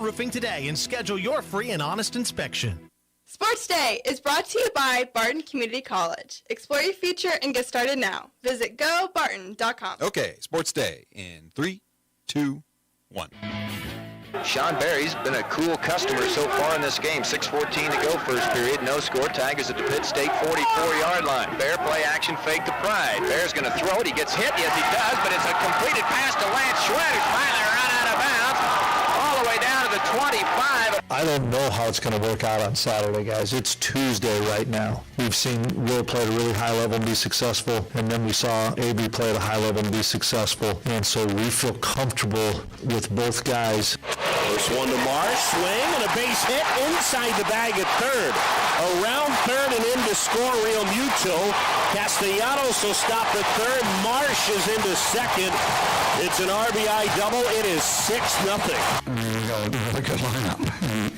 Roofing today and schedule your free and honest inspection. Sports Day is brought to you by Barton Community College. Explore your future and get started now. Visit gobarton.com. Okay, Sports Day in 3, 2, 1. Sean Barry's been a cool customer so far in this game. 6:14 to go, first period. No score. Tigers at the Pitt State 44-yard line. Bear play action fake to Pride. Bear's going to throw it. He gets hit. Yes, he does, but it's a completed pass to Lance Schwed, who's finally run out of bounds all the way down to the 25. I don't know how it's going to work out on Saturday, guys. It's Tuesday right now. We've seen Will play at a really high level and be successful, and then we saw Avery play at a high level and be successful, and so we feel comfortable with both guys. First one to Marsh, swing, and a base hit inside the bag at third. Around third and into score, Real Mutual. Castellanos will stop at third. Marsh is into second. It's an RBI double. It is 6-0. We got a really good lineup,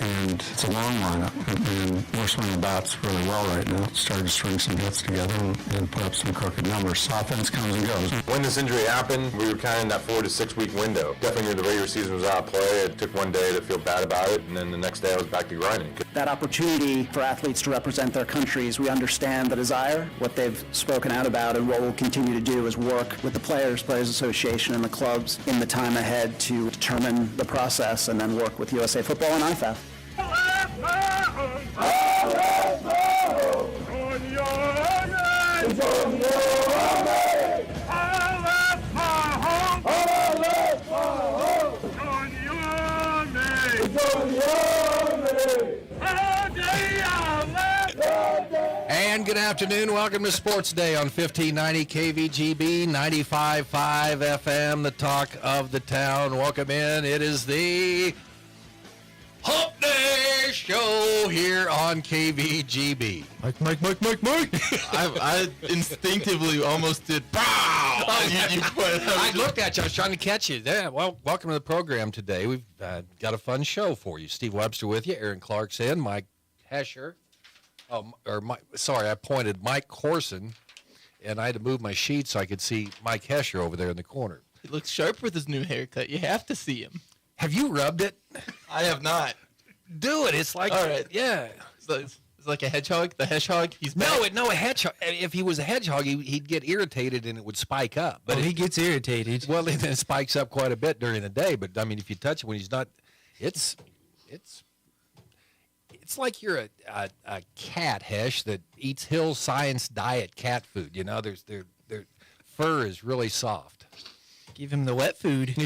and it's a long lineup, and we're swinging bats really well right now. Started to string some hits together and put up some crooked numbers. So offense comes and goes. When this injury happened, we were kind of in that 4 to 6 week window. Definitely knew the regular season was out of play. It took one day to feel bad about it, and then the next day I was back to grinding. That opportunity for athletes to represent their countries, we understand the desire, what they've spoken out about, and what we'll continue to do is work with the Players Association, and the clubs in the time ahead to determine the process and then work with USA Football and IFAF. And good afternoon. Welcome to Sports Day on 1590 KVGB 95.5 FM, the talk of the town. Welcome in. It is the Hump Day Show here on KVGB. Mike. I instinctively almost did. I looked at you. I was trying to catch you. Yeah, well, welcome to the program today. We've got a fun show for you. Steve Webster with you. Aaron Clark's in. Mike Hesher. I pointed Mike Corson, and I had to move my sheet so I could see Mike Hesher over there in the corner. He looks sharp with his new haircut. You have to see him. Have you rubbed it? I have not. Do it. It's like, all right. Yeah. It's like a hedgehog. The hedgehog, he's back. No, a hedgehog. If he was a hedgehog, he'd get irritated and it would spike up. But he gets irritated. Well, it spikes up quite a bit during the day. But, I mean, if you touch it when he's not, it's like you're a cat, Hesh, that eats Hill Science Diet cat food. You know, their fur is really soft. Give him the wet food.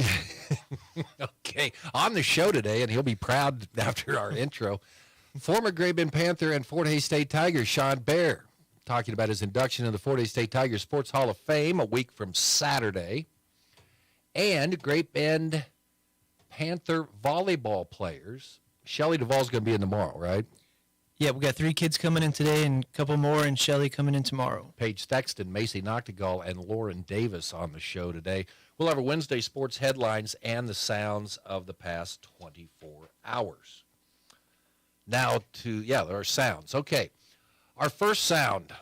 Okay. On the show today, and he'll be proud after our intro, former Great Bend Panther and Fort Hays State Tigers Sean Bear, talking about his induction in the Fort Hays State Tigers Sports Hall of Fame a week from Saturday. And Great Bend Panther volleyball players. Shelly Duvall's going to be in tomorrow, right? Yeah, we got 3 kids coming in today and a couple more, and Shelly coming in tomorrow. Paige Thexton, Macy Noctegal, and Lauren Davis on the show today. We'll have our Wednesday sports headlines and the sounds of the past 24 hours. Now there are sounds. Okay, our first sound.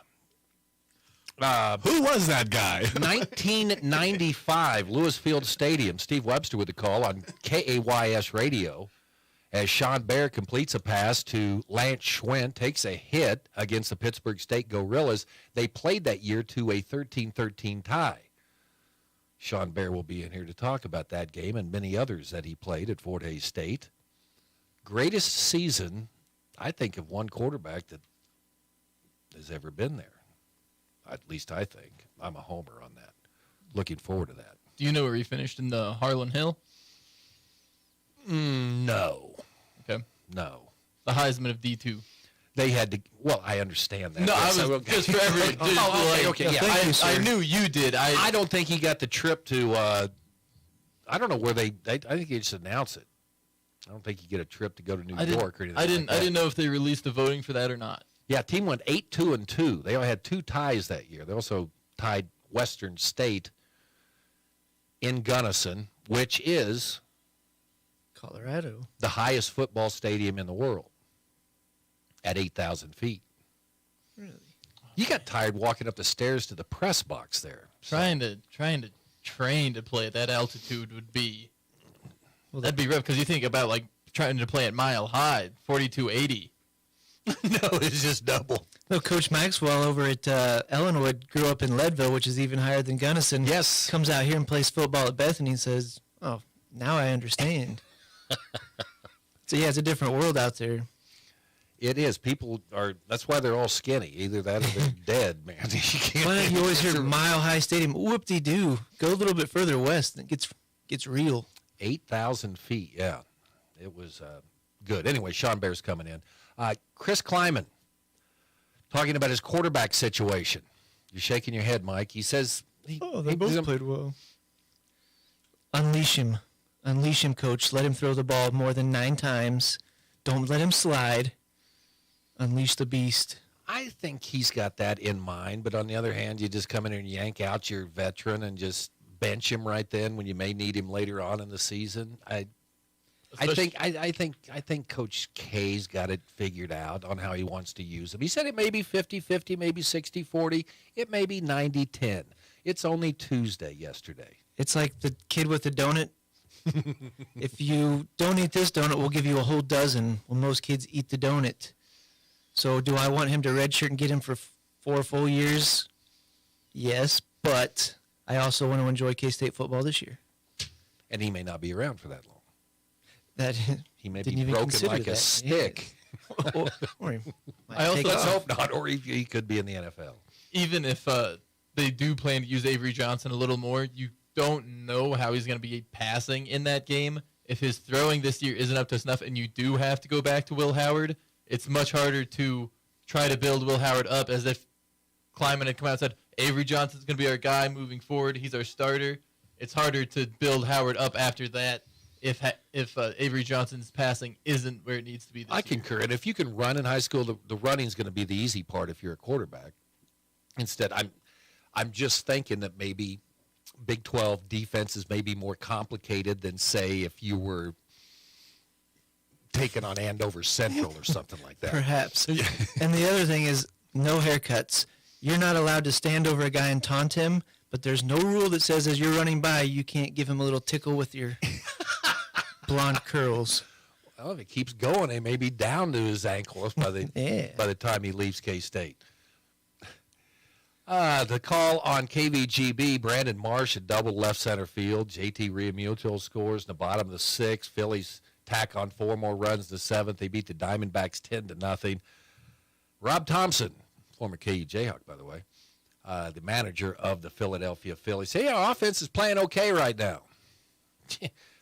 Who was that guy? 1995, Lewis Field Stadium. Steve Webster with the call on KAYS Radio. As Sean Bear completes a pass to Lance Schwent, takes a hit against the Pittsburgh State Gorillas. They played that year to a 13-13 tie. Sean Bear will be in here to talk about that game and many others that he played at Fort Hays State. Greatest season, I think, of one quarterback that has ever been there. At least I think. I'm a homer on that. Looking forward to that. Do you know where he finished in the Harlan Hill? No. Okay. No. The Heisman of D2. They had to. Well, I understand that. No, yes, I was just for every. Okay. Yeah, I knew you did. I don't think he got the trip to. I don't know where they. I think they just announce it. I don't think you get a trip to go to New York or anything. I didn't. Like that. I didn't know if they released the voting for that or not. Yeah, team went 8-2-2. They only had 2 ties that year. They also tied Western State in Gunnison, which is Colorado, the highest football stadium in the world, at 8,000 feet. Really? You got tired walking up the stairs to the press box there. Trying to train to play at that altitude would be. Well, that'd be rough because you think about like trying to play at Mile High, 4280. No, it's just double. No, Coach Maxwell over at Ellenwood grew up in Leadville, which is even higher than Gunnison. Yes. Comes out here and plays football at Bethany and says, oh, now I understand. So, yeah, it's a different world out there. It is. People are. That's why they're all skinny. Either that or they're dead, man. Well, you always hear Mile High Stadium. Whoop-de-doo. Go a little bit further west, and it gets real. 8,000 feet. Yeah, it was good. Anyway, Sean Bear's coming in. Chris Kleiman talking about his quarterback situation. You're shaking your head, Mike. He says, they both played well. Unleash him. Unleash him, coach. Let him throw the ball more than 9 times. Don't let him slide. Unleash the beast. I think he's got that in mind, but on the other hand, you just come in and yank out your veteran and just bench him right then when you may need him later on in the season. I think Coach K's got it figured out on how he wants to use him. He said it may be 50-50, maybe 60-40, it may be 90-10. It's only Tuesday yesterday. It's like the kid with the donut. If you don't eat this donut, we'll give you a whole dozen. Well, most kids eat the donut. So do I want him to redshirt and get him for 4 full years? Yes, but I also want to enjoy K-State football this year. And he may not be around for that long. That he may be broken like a stick. Yeah. Let's hope not, or he could be in the NFL. Even if they do plan to use Avery Johnson a little more, you don't know how he's going to be passing in that game. If his throwing this year isn't up to snuff and you do have to go back to Will Howard, it's much harder to try to build Will Howard up as if Kleiman had come out and said, Avery Johnson's going to be our guy moving forward. He's our starter. It's harder to build Howard up after that if Avery Johnson's passing isn't where it needs to be this year. Concur. And if you can run in high school, the running's going to be the easy part if you're a quarterback. Instead, I'm just thinking that maybe Big 12 defenses may be more complicated than, say, if you were taking on Andover Central or something like that. Perhaps. And the other thing is no haircuts. You're not allowed to stand over a guy and taunt him, but there's no rule that says as you're running by, you can't give him a little tickle with your blonde curls. Well, if it keeps going, he may be down to his ankles by the time he leaves K-State. The call on KVGB, Brandon Marsh at double left center field. JT Realmuto scores in the bottom of the 6th. Phillies tack on 4 more runs in the 7th. They beat the Diamondbacks 10-0. Rob Thompson, former KU Jayhawk, by the way, the manager of the Philadelphia Phillies. Hey, our offense is playing okay right now.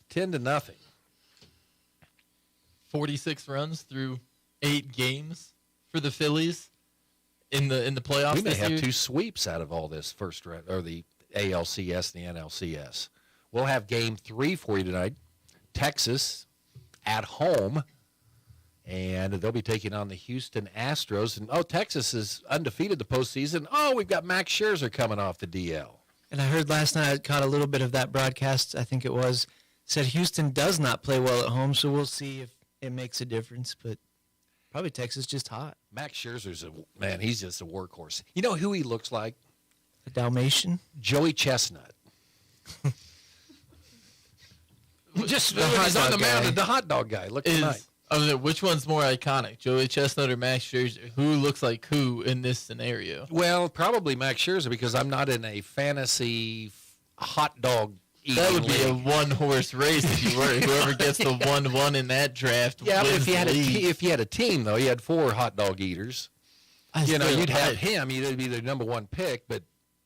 10-0. 46 runs through 8 games for the Phillies in the playoffs. We may this have year. 2 sweeps out of all this first round, or the ALCS and the NLCS. We'll have game 3 for you tonight. Texas at home, and they'll be taking on the Houston Astros. And Texas is undefeated the postseason. We've got Max Scherzer coming off the DL. And I heard last night, I caught a little bit of that broadcast, I think it was, said Houston does not play well at home, so we'll see if it makes a difference, but probably Texas just hot. Max Scherzer's he's just a workhorse. You know who he looks like? A Dalmatian? Joey Chestnut. Just The hot he's on dog the mound, guy. the hot dog guy. Look tonight. Which one's more iconic, Joey Chestnut or Max Scherzer? Who looks like who in this scenario? Well, probably Max Scherzer, because I'm not in a fantasy hot dog eating That would be a league. one-horse race if you were. Whoever gets the 1-1 in that draft Yeah, but wins if you had the league. if you had a team, though, you had 4 hot dog eaters. You'd have him. You'd be the number 1 pick. But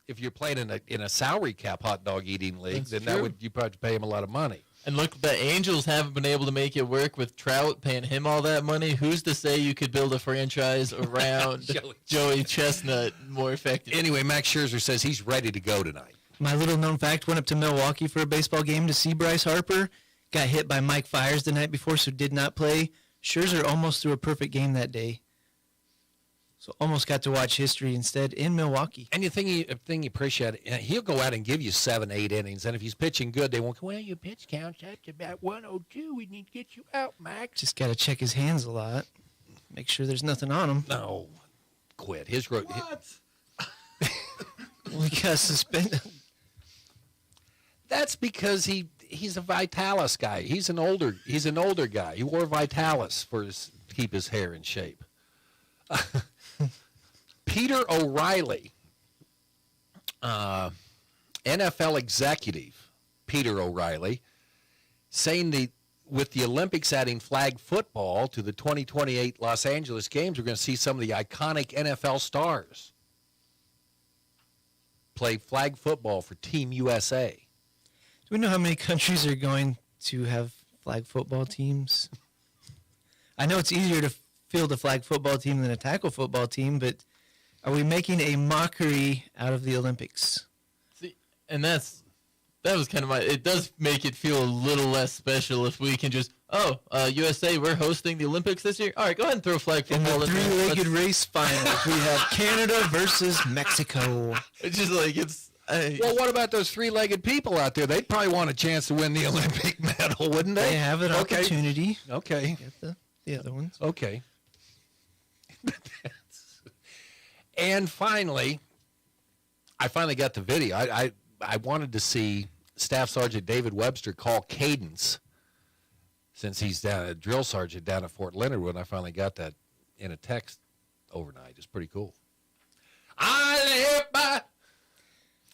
if you're playing in a salary cap hot dog eating league, That's then true. you probably pay him a lot of money. And look, the Angels haven't been able to make it work with Trout paying him all that money. Who's to say you could build a franchise around Joey Chestnut more effectively? Anyway, Max Scherzer says he's ready to go tonight. My little known fact, went up to Milwaukee for a baseball game to see Bryce Harper. Got hit by Mike Fiers the night before, so did not play. Scherzer almost threw a perfect game that day. So almost got to watch history instead in Milwaukee. And the thing you appreciate, he'll go out and give you 7-8 innings. And if he's pitching good, they won't go, well, your pitch count's up to about 102. We need to get you out, Max. Just got to check his hands a lot. Make sure there's nothing on him. No. Quit. What? We got suspended. That's because he's a Vitalis guy. He's an older guy. He wore Vitalis to keep his hair in shape. Peter O'Reilly, NFL executive Peter O'Reilly, saying with the Olympics adding flag football to the 2028 Los Angeles Games, we're going to see some of the iconic NFL stars play flag football for Team USA. Do we know how many countries are going to have flag football teams? I know it's easier to field a flag football team than a tackle football team, but are we making a mockery out of the Olympics? See, and that was kind of it does make it feel a little less special if we can just, USA, we're hosting the Olympics this year. All right, go ahead and throw flag football. In the three-legged race finals, we have Canada versus Mexico. It's just like well, what about those three-legged people out there? They'd probably want a chance to win the Olympic medal, wouldn't they? They have an opportunity. Okay. Get the other ones. Okay. And finally, I finally got the video. I wanted to see Staff Sergeant David Webster call cadence since he's down a drill sergeant down at Fort Leonard when I finally got that in a text overnight. It's pretty cool. I live by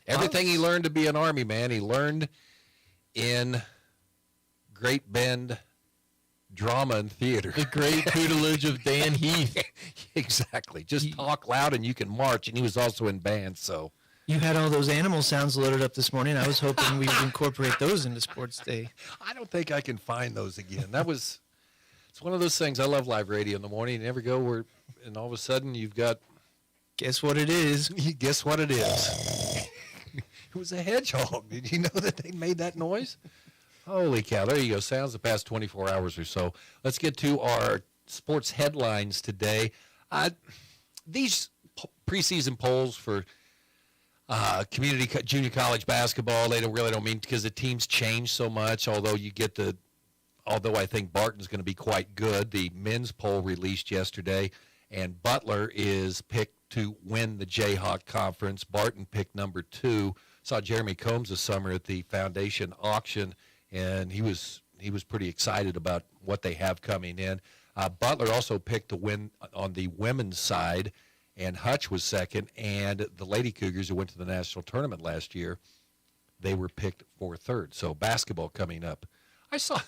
everything he learned to be an Army man. He learned in Great Bend drama and theater. The great tutelage of Dan Heath. Exactly. Just talk loud and you can march. And he was also in band, so. You had all those animal sounds loaded up this morning. I was hoping we would incorporate those into Sports Day. I don't think I can find those again. It's one of those things. I love live radio in the morning. You never go where, and all of a sudden you've got. Guess what it is? Guess what it is? It was a hedgehog. Did you know that they made that noise? Holy cow. There you go. Sounds the past 24 hours or so. Let's get to our sports headlines today. These preseason polls for community junior college basketball, they don't mean because the teams change so much, although I think Barton's going to be quite good. The men's poll released yesterday, and Butler is picked to win the Jayhawk Conference. Barton picked number 2. Saw Jeremy Combs this summer at the foundation auction, and he was pretty excited about what they have coming in. Butler also picked to win on the women's side, and Hutch was second, and the Lady Cougars, who went to the national tournament last year, they were picked for third. So basketball coming up. I saw,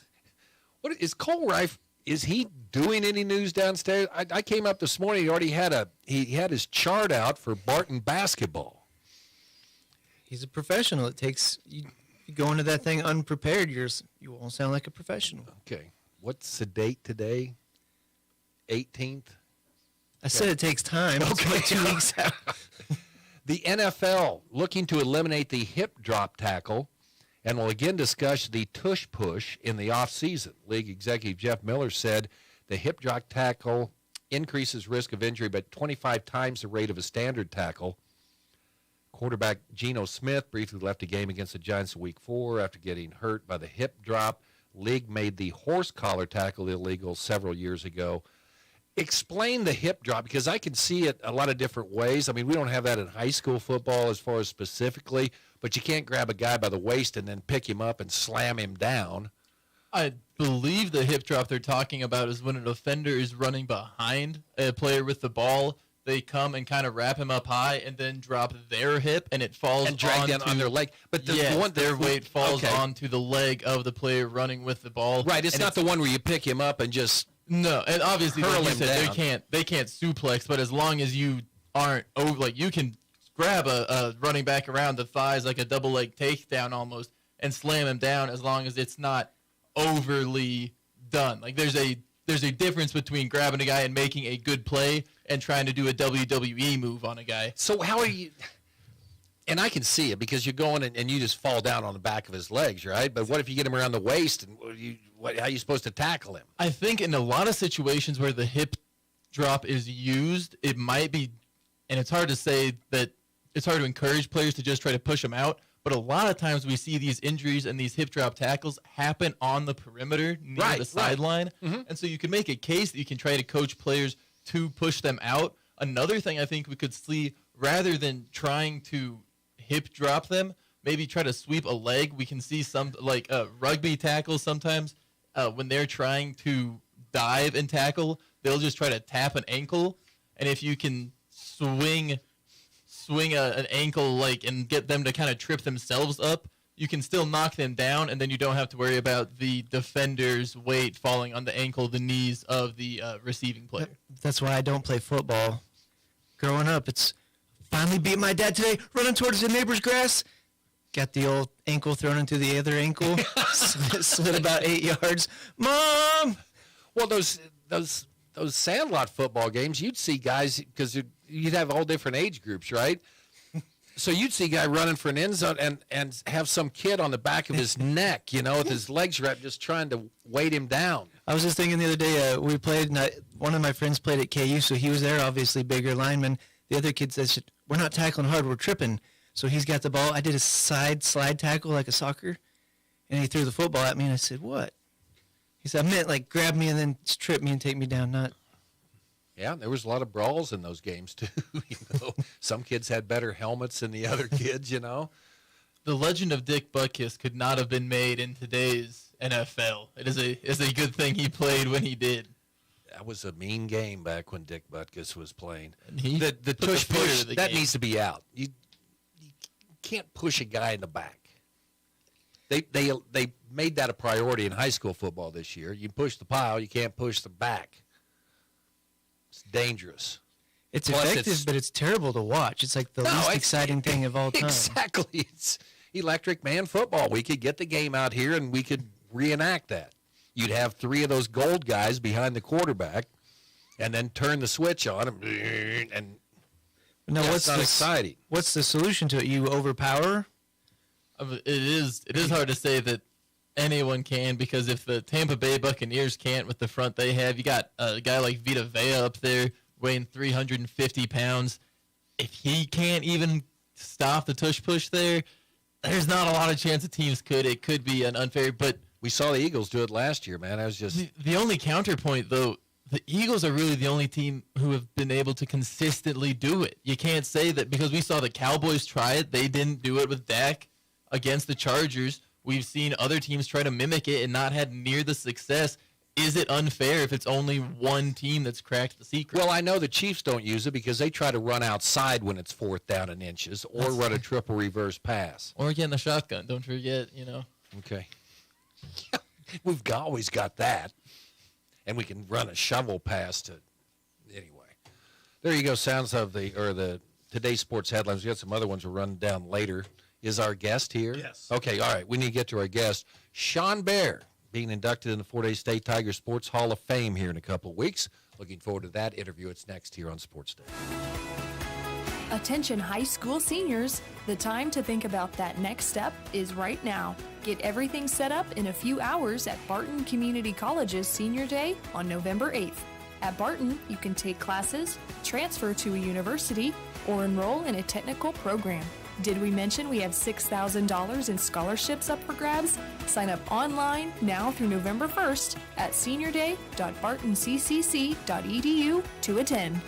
what is Cole Reif, is he doing any news downstairs? I came up this morning, he already had his chart out for Barton basketball. He's a professional. It takes, you go into that thing unprepared, you won't sound like a professional. Okay. What's the date today? 18th? I said it takes time. Okay. It's like 2 weeks out. The NFL looking to eliminate the hip drop tackle and will again discuss the tush push in the offseason. League executive Jeff Miller said the hip drop tackle increases risk of injury by 25 times the rate of a standard tackle. Quarterback Geno Smith briefly left a game against the Giants in Week 4 after getting hurt by the hip drop. League made the horse collar tackle illegal several years ago. Explain the hip drop, because I can see it a lot of different ways. I mean, we don't have that in high school football as far as specifically, but you can't grab a guy by the waist and then pick him up and slam him down. I believe the hip drop they're talking about is when an offender is running behind a player with the ball. They come and kind of wrap him up high and then drop their hip, and it falls and drag down on their leg. But their weight falls onto the leg of the player running with the ball. Right, it's not the one where you pick him up and just no. And obviously, hurl like you him said, down. they can't suplex. But as long as you aren't over, like you can grab a running back around the thighs like a double leg takedown almost and slam him down, as long as it's not overly done. Like there's a difference between grabbing a guy and making a good play and trying to do a WWE move on a guy. So how are you? And I can see it because you're going and you just fall down on the back of his legs, right? But what if you get him around the waist and how are you supposed to tackle him? I think in a lot of situations where the hip drop is used, it might be, and it's hard to say that it's hard to encourage players to just try to push them out. But a lot of times we see these injuries and these hip drop tackles happen on the perimeter near the sideline. Mm-hmm. And so you can make a case that you can try to coach players to push them out. Another thing I think we could see, rather than trying to hip drop them, maybe try to sweep a leg. We can see some like rugby tackles sometimes when they're trying to dive and tackle, they'll just try to tap an ankle, and if you can swing an ankle and get them to kind of trip themselves up, you can still knock them down, and then you don't have to worry about the defender's weight falling on the ankle, the knees of the receiving player. That's why I don't play football. Growing up, it's finally beat my dad today, running towards the neighbor's grass. Got the old ankle thrown into the other ankle, slid about 8 yards. Mom! Well, those Sandlot football games, you'd see guys, because you'd have all different age groups, right? So you'd see a guy running for an end zone and have some kid on the back of his neck, with his legs wrapped, just trying to weight him down. I was just thinking the other day, we played, and one of my friends played at KU, so he was there, obviously bigger lineman. The other kid says, we're not tackling hard, we're tripping. So he's got the ball. I did a side slide tackle like a soccer, and he threw the football at me, and I said, what? He said, I meant grab me and then trip me and take me down, not. Yeah, there was a lot of brawls in those games, too. Some kids had better helmets than the other kids, The legend of Dick Butkus could not have been made in today's NFL. It is a good thing he played when he did. That was a mean game back when Dick Butkus was playing. And he the tush push, the that game. needs to be out. You can't push a guy in the back. They made that a priority in high school football this year. You push the pile, you can't push the back. It's dangerous. It's effective, but it's terrible to watch. It's like the least exciting thing of all time. Exactly. It's Electric Man football. We could get the game out here, and we could reenact that. You'd have 3 of those gold guys behind the quarterback, and then turn the switch on, and now, it's not exciting. What's the solution to it? You overpower? It is hard to say that anyone can, because if the Tampa Bay Buccaneers can't with the front they have, you got a guy like Vita Vea up there weighing 350 pounds. If he can't even stop the tush push there, there's not a lot of chance the teams could. It could be an unfair, but we saw the Eagles do it last year, man. I was just the only counterpoint, though. The Eagles are really the only team who have been able to consistently do it. You can't say that because we saw the Cowboys try it. They didn't do it with Dak against the Chargers. We've seen other teams try to mimic it and not had near the success. Is it unfair if it's only one team that's cracked the secret? Well, I know the Chiefs don't use it because they try to run outside when it's 4th down and inches, or run a triple reverse pass. Or getting the shotgun. Don't forget, Okay. We've always got that. And we can run a shovel pass to, anyway. There you go. Sounds of the today's sports headlines. We got some other ones we'll run down later. Is our guest here? Yes. Okay. All right. We need to get to our guest, Sean Bear, being inducted in the Fort Hays State Tiger Sports Hall of Fame here in a couple of weeks. Looking forward to that interview. It's next here on Sports Day. Attention high school seniors, the time to think about that next step is right now. Get everything set up in a few hours at Barton Community College's Senior Day on November 8th. At Barton, you can take classes, transfer to a university, or enroll in a technical program. Did we mention we have $6,000 in scholarships up for grabs? Sign up online now through November 1st at seniorday.bartoncccc.edu to attend.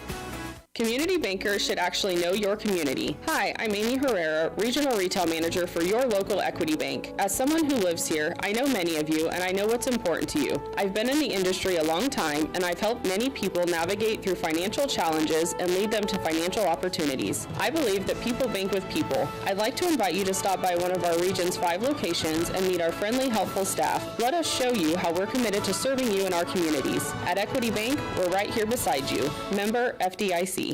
Community bankers should actually know your community. Hi, I'm Amy Herrera, Regional Retail Manager for your local Equity Bank. As someone who lives here, I know many of you and I know what's important to you. I've been in the industry a long time and I've helped many people navigate through financial challenges and lead them to financial opportunities. I believe that people bank with people. I'd like to invite you to stop by one of our region's 5 locations and meet our friendly, helpful staff. Let us show you how we're committed to serving you in our communities. At Equity Bank, we're right here beside you. Member FDIC.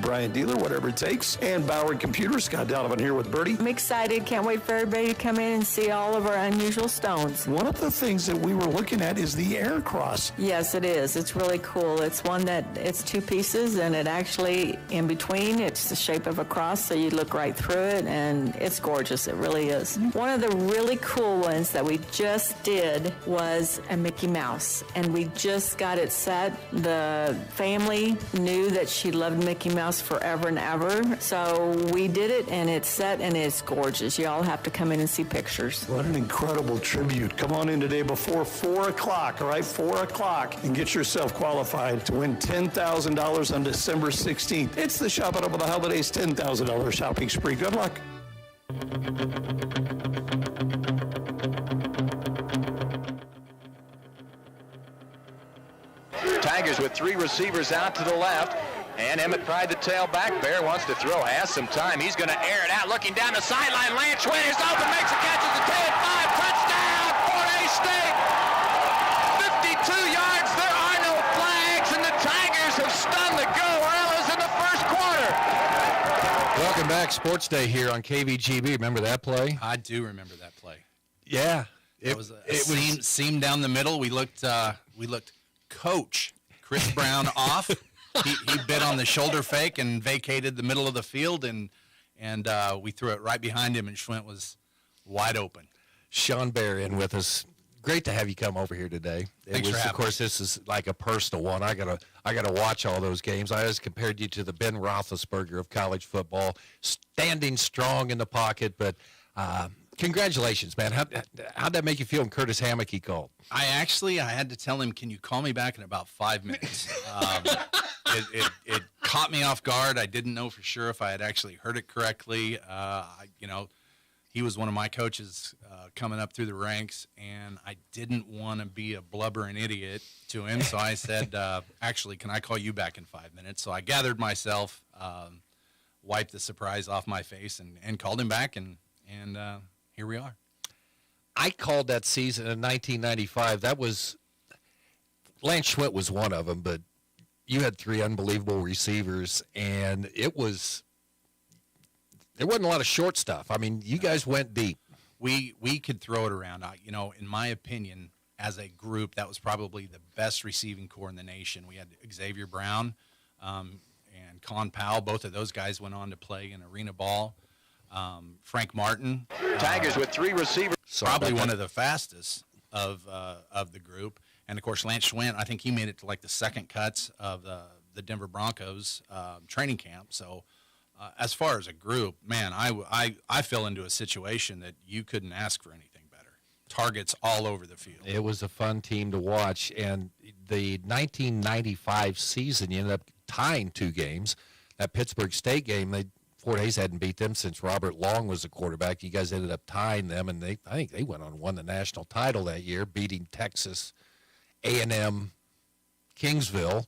Brian Dealer, whatever it takes, and Bauer Computers. Scott Donovan here with Bertie. I'm excited. Can't wait for everybody to come in and see all of our unusual stones. One of the things that we were looking at is the Air Cross. Yes, it is. It's really cool. It's one that it's 2 pieces, and it actually, in between, it's the shape of a cross, so you look right through it, and it's gorgeous. It really is. One of the really cool ones that we just did was a Mickey Mouse, and we just got it set. The family knew that she loved Mickey Mouse last forever and ever. So we did it, and it's set, and it's gorgeous. Y'all have to come in and see pictures. What an incredible tribute. Come on in today before 4 o'clock, all right? 4 o'clock, and get yourself qualified to win $10,000 on December 16th. It's the Shop It Up with the Holidays $10,000 shopping spree. Good luck. Tigers with 3 receivers out to the left. And Emmett Pride, the tailback. Bear wants to throw, has some time. He's going to air it out, looking down the sideline. Lance Schwinn is open, makes a catch at the 10-5. Touchdown, Fort Hays State. 52 yards. There are no flags, and the Tigers have stunned the Gorillas in the first quarter. Welcome back, Sports Day here on KVGB. Remember that play? I do remember that play. Yeah, It was a seam down the middle. We looked Coach Chris Brown off. He bit on the shoulder fake and vacated the middle of the field, and we threw it right behind him, and Schwint was wide open. Sean Bear in with us. Great to have you come over here today. Thanks for having of course, me. this is like a personal one. I gotta watch all those games. I always compared you to the Ben Roethlisberger of college football, standing strong in the pocket. But congratulations, man. How'd that make you feel when Curtis Hammocky called? I had to tell him, can you call me back in about 5 minutes? It caught me off guard. I didn't know for sure if I had actually heard it correctly. He was one of my coaches coming up through the ranks, and I didn't want to be a blubbering idiot to him. So I said, actually, can I call you back in 5 minutes? So I gathered myself, wiped the surprise off my face, and called him back, and here we are. I called that season in 1995. That was Lance Schwint was one of them, but you had 3 unbelievable receivers, and there wasn't a lot of short stuff. I mean, you guys went deep. We could throw it around. In my opinion, as a group, that was probably the best receiving corps in the nation. We had Xavier Brown and Con Powell. Both of those guys went on to play in arena ball. Frank Martin. Tigers with 3 receivers. Probably one of the fastest of the group. And, of course, Lance Schwint, I think he made it to like the second cuts of the Denver Broncos training camp. So as far as a group, man, I fell into a situation that you couldn't ask for anything better. Targets all over the field. It was a fun team to watch. And the 1995 season, you ended up tying 2 games. That Pittsburgh State game, Fort Hays hadn't beat them since Robert Long was the quarterback. You guys ended up tying them, and I think they went on and won the national title that year, beating Texas A&M Kingsville.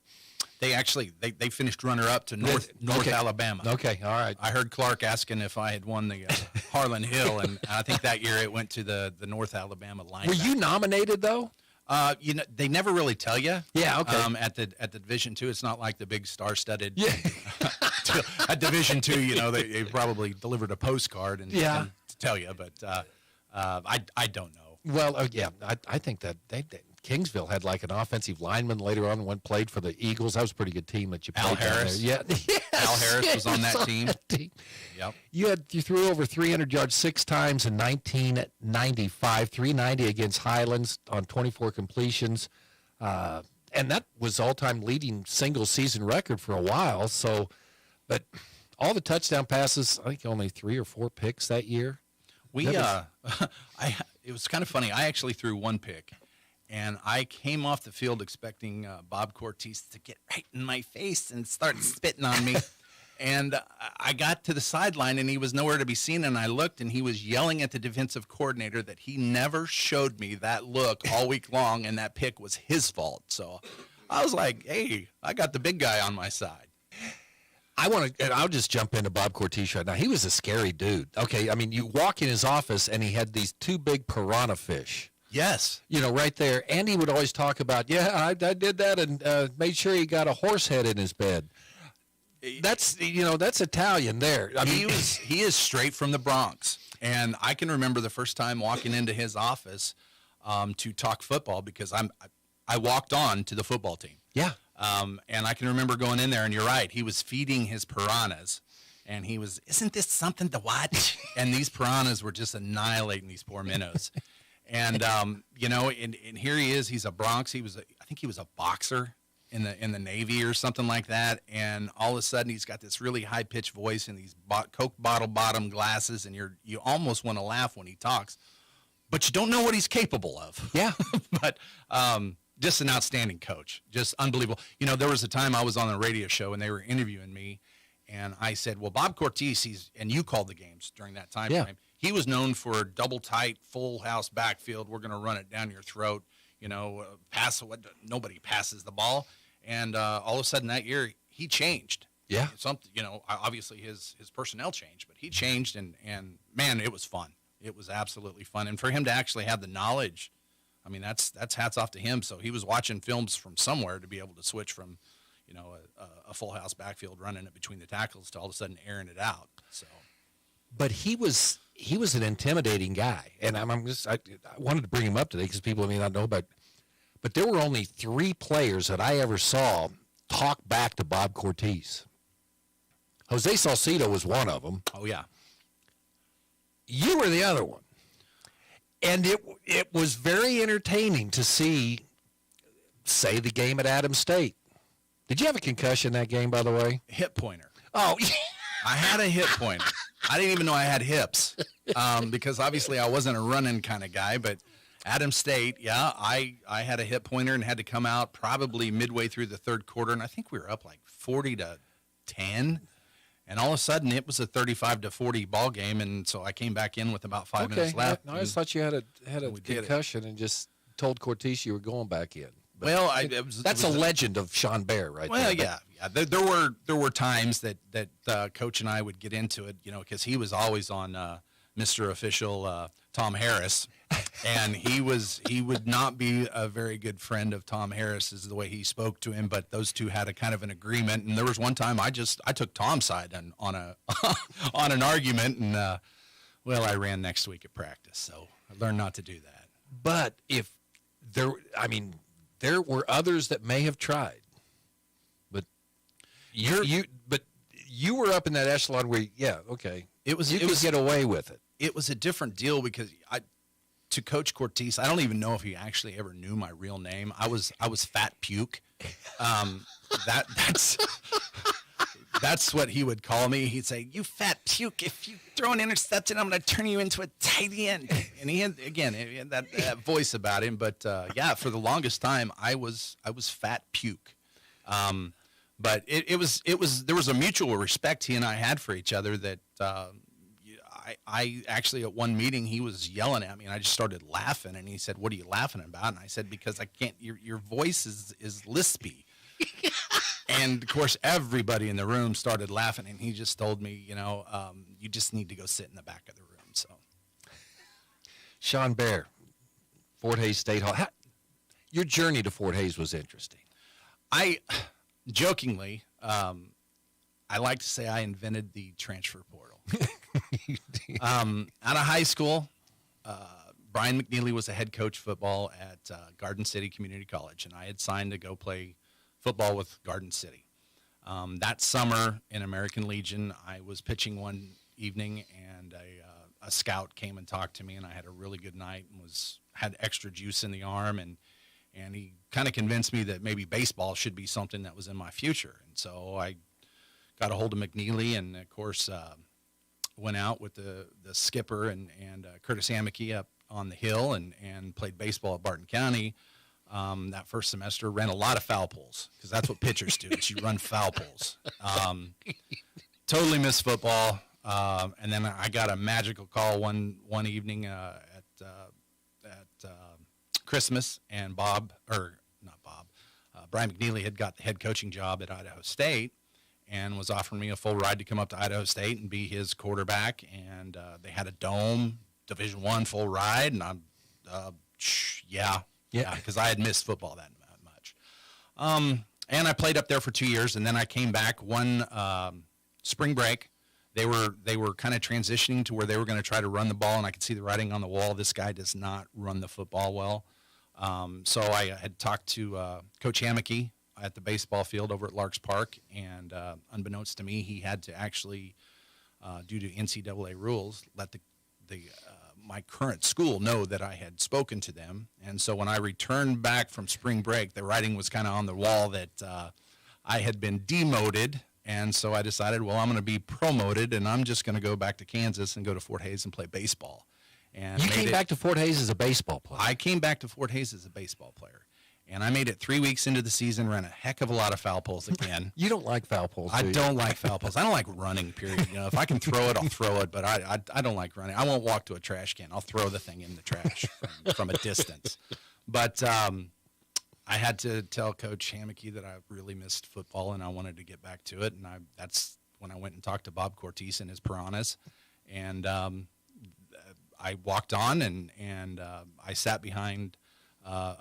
They actually they finished runner-up to North Alabama. Okay, all right. I heard Clark asking if I had won the Harlan Hill, and I think that year it went to the North Alabama line. Were you nominated, though? They never really tell you. Yeah, okay. At the Division II, it's not like the big star-studded. Yeah. At Division II, they probably delivered a postcard and to tell you, but I don't know. Well, I think that Kingsville had like an offensive lineman later on. One played for the Eagles. That was a pretty good team that you played. Al Harris. Yeah, yes, Al Harris was on that team. Yep. You threw over 300 yards 6 times in 1995, 390 against Highlands on 24 completions, and that was all-time leading single-season record for a while. So, but all the touchdown passes, I think only 3 or 4 picks that year. It was kind of funny. I actually threw 1 pick. And I came off the field expecting Bob Cortese to get right in my face and start spitting on me. And I got to the sideline, and he was nowhere to be seen. And I looked, and he was yelling at the defensive coordinator that he never showed me that look all week long, and that pick was his fault. So I was like, hey, I got the big guy on my side. I'll just jump into Bob Cortese right now. He was a scary dude. Okay, I mean, you walk in his office, and he had these 2 big piranha fish. Yes. Right there. And he would always talk about, I did that and made sure he got a horse head in his bed. That's Italian there. I mean, he is straight from the Bronx. And I can remember the first time walking into his office to talk football because I walked on to the football team. Yeah. And I can remember going in there, and you're right, he was feeding his piranhas. And he was, isn't this something to watch? And these piranhas were just annihilating these poor minnows. And, and here he is. He's a Bronx. I think he was a boxer. in the Navy or something like that, and all of a sudden he's got this really high pitched voice and these Coke bottle bottom glasses, and you almost want to laugh when he talks, but you don't know what he's capable of. Yeah. But just an outstanding coach, just unbelievable. You know, there was a time I was on a radio show and they were interviewing me, and I said, well, Bob Cortese, and you called the games during that time frame. He was known for double tight, full house backfield. We're going to run it down your throat. You know, nobody passes the ball. And all of a sudden that year, he changed. Yeah. Something, you know, obviously his personnel changed, but he changed, and man, it was fun. It was absolutely fun. And for him to actually have the knowledge, I mean, that's hats off to him. So he was watching films from somewhere to be able to switch from, you know, a full house backfield, running it between the tackles, to all of a sudden airing it out. So, but he was an intimidating guy, and I wanted to bring him up today because people may not know about. But there were only 3 players that I ever saw talk back to Bob Cortese. Jose Salcido was one of them. Oh yeah. You were the other one, and it was very entertaining to see. Say the game at Adams State. Did you have a concussion that game, by the way? Hip pointer. Oh, I had a hip pointer. I didn't even know I had hips because obviously I wasn't a running kind of guy. But Adams State, yeah, I had a hip pointer and had to come out probably midway through the third quarter, and I think we were up like 40-10. And all of a sudden, it was a 35-40 ball game, and so I came back in with about 5 minutes left. I just thought you had a concussion and just told Cortese you were going back in. But well, that's a legend of Sean Bear, right there. Well, yeah. There were times that Coach and I would get into it, you know, because he was always on Mr. Official Tom Harris, and he would not be a very good friend of Tom Harris, is the way he spoke to him. But those two had a kind of an agreement, and there was one time I took Tom's side on an argument, and I ran next week at practice, so I learned not to do that. But there were others that may have tried, but you were up in that echelon where, you could get away with it. It was a different deal because to Coach Cortese, I don't even know if he actually ever knew my real name. I was Fat Puke. That's what he would call me. He'd say, "You fat puke! If you throw an interception, I'm going to turn you into a tight end." And he had that voice about him. But for the longest time, I was Fat Puke. But there was a mutual respect he and I had for each other that I actually at one meeting he was yelling at me and I just started laughing, and he said, "What are you laughing about?" And I said, "Because I can't. Your voice is lispy." And of course, everybody in the room started laughing, and he just told me, you just need to go sit in the back of the room. So, Sean Bear, Fort Hays State Hall. Your journey to Fort Hays was interesting. I jokingly, I like to say I invented the transfer portal. Out of high school, Brian McNeely was a head coach football at Garden City Community College, and I had signed to go play football with Garden City. That summer in American Legion, I was pitching one evening, and a scout came and talked to me, and I had a really good night and had extra juice in the arm, and he kind of convinced me that maybe baseball should be something that was in my future. And so I got a hold of McNeely, and of course went out with the skipper and Curtis Hammocky up on the hill and played baseball at Barton County. That first semester, ran a lot of foul poles because that's what pitchers do. Is you run foul poles. Totally missed football, and then I got a magical call one evening at Christmas, and Brian McNeely had got the head coaching job at Idaho State, and was offering me a full ride to come up to Idaho State and be his quarterback. And they had a dome, Division I full ride, and I'm because I had missed football that much. And I played up there for 2 years, and then I came back one spring break. They were kind of transitioning to where they were going to try to run the ball, and I could see the writing on the wall. This guy does not run the football well. So I had talked to Coach Hammocky at the baseball field over at Larks Park, and unbeknownst to me, he had to actually, due to NCAA rules, let the my current school know that I had spoken to them. And so when I returned back from spring break, the writing was kind of on the wall that I had been demoted. And so I decided, well, I'm going to be promoted, and I'm just going to go back to Kansas and go to Fort Hays and play baseball. And You came back to Fort Hays as a baseball player. I came back to Fort Hays as a baseball player. And I made it 3 weeks into the season, ran a heck of a lot of foul poles again. You don't like foul poles, I do you? don't like foul poles. I don't like running, period. You know, if I can throw it, I'll throw it, but I don't like running. I won't walk to a trash can. I'll throw the thing in the trash from a distance. But I had to tell Coach Hammocky that I really missed football and I wanted to get back to it. And that's when I went and talked to Bob Cortese and his Piranhas. And I walked on and I sat behind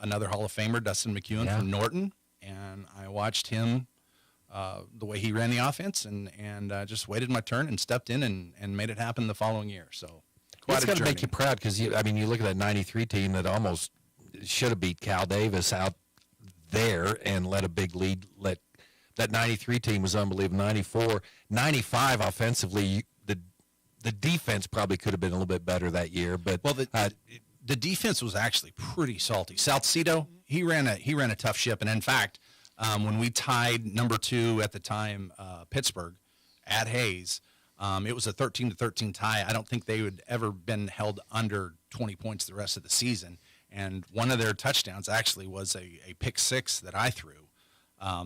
another Hall of Famer, Dustin McEwen from Norton, and I watched him, the way he ran the offense, and just waited my turn and stepped in and made it happen the following year. So quite It's a got to journey. make you proud because, you look at that 93 team that almost should have beat Cal Davis out there and let a big lead. That 93 team was unbelievable. 94, 95 offensively, the defense probably could have been a little bit better that year. But the defense was actually pretty salty. Salcedo, he ran a tough ship, and in fact, when we tied number 2 at the time, Pittsburgh, at Hayes, it was a 13-13 tie. I don't think they would ever been held under 20 points the rest of the season. And one of their touchdowns actually was a pick six that I threw.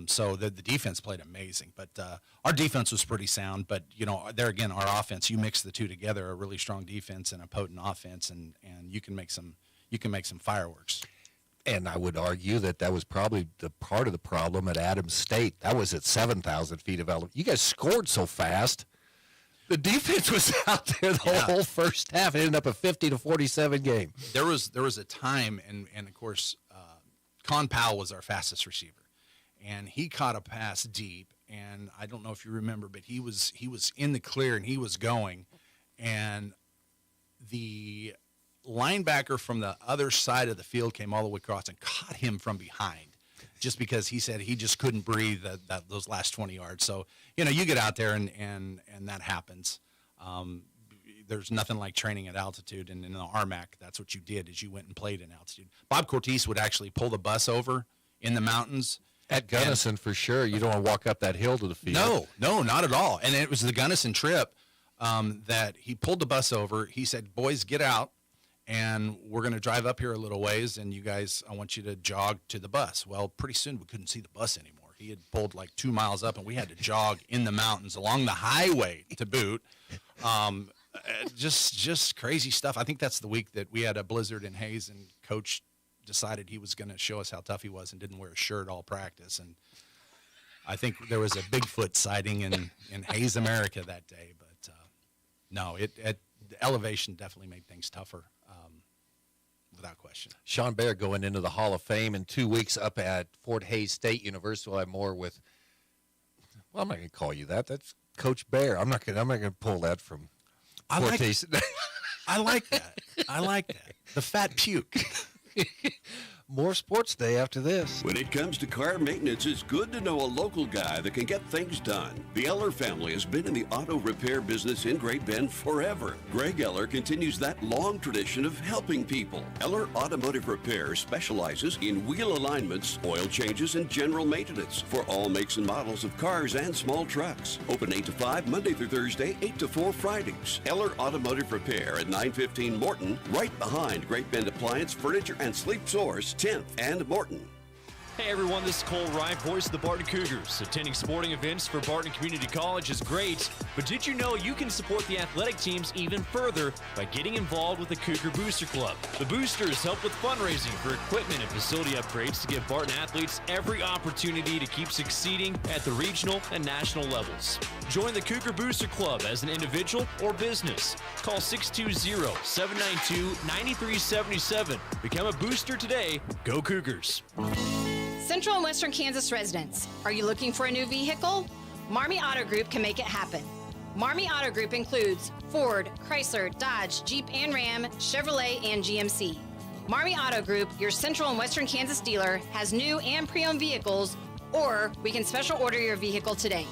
So the defense played amazing, but our defense was pretty sound. But there again, our offense, you mix the two together, a really strong defense and a potent offense, and you can make some fireworks. And I would argue that was probably the part of the problem at Adams State. That was at 7,000 feet of elevation. You guys scored so fast. The defense was out there the whole first half. It ended up a 50-47 game. There was a time, and of course, Con Powell was our fastest receiver, and he caught a pass deep. And I don't know if you remember, but he was in the clear and he was going, and the linebacker from the other side of the field came all the way across and caught him from behind, just because he said he just couldn't breathe those last 20 yards. So, you get out there and that happens. There's nothing like training at altitude, and in the RMAC, that's what you did, is you went and played in altitude. Bob Cortese would actually pull the bus over in the mountains. At Gunnison, for sure. You don't want to walk up that hill to the field. No, not at all. And it was the Gunnison trip that he pulled the bus over. He said, boys, get out, and we're going to drive up here a little ways, and you guys, I want you to jog to the bus. Well, pretty soon we couldn't see the bus anymore. He had pulled like 2 miles up, and we had to jog in the mountains along the highway to boot. Just crazy stuff. I think that's the week that we had a blizzard in Hayes, and Coach decided he was going to show us how tough he was and didn't wear a shirt all practice. And I think there was a Bigfoot sighting in Hayes, America that day. But no, the elevation definitely made things tougher, without question. Sean Bair going into the Hall of Fame in 2 weeks up at Fort Hays State University. We'll have more with, well, I'm not going to call you that. That's Coach Bair. I'm not going to pull that from Fort Hays. I like that. I like that. The fat puke. More Sports Day after this. When it comes to car maintenance, it's good to know a local guy that can get things done. The Eller family has been in the auto repair business in Great Bend forever. Greg Eller continues that long tradition of helping people. Eller Automotive Repair specializes in wheel alignments, oil changes, and general maintenance for all makes and models of cars and small trucks. Open 8 to 5 Monday through Thursday, 8 to 4 Fridays. Eller Automotive Repair at 915 Morton, right behind Great Bend Appliance, Furniture, and Sleep Source, 10th and Morton. Hey everyone, this is Cole Wright, voice of the Barton Cougars. Attending sporting events for Barton Community College is great, but did you know you can support the athletic teams even further by getting involved with the Cougar Booster Club? The Boosters help with fundraising for equipment and facility upgrades to give Barton athletes every opportunity to keep succeeding at the regional and national levels. Join the Cougar Booster Club as an individual or business. Call 620-792-9377. Become a booster today. Go Cougars. Central and Western Kansas residents, are you looking for a new vehicle? Marmy Auto Group can make it happen. Marmy Auto Group includes Ford, Chrysler, Dodge, Jeep and Ram, Chevrolet, and GMC. Marmy Auto Group, your Central and Western Kansas dealer, has new and pre-owned vehicles, or we can special order your vehicle today.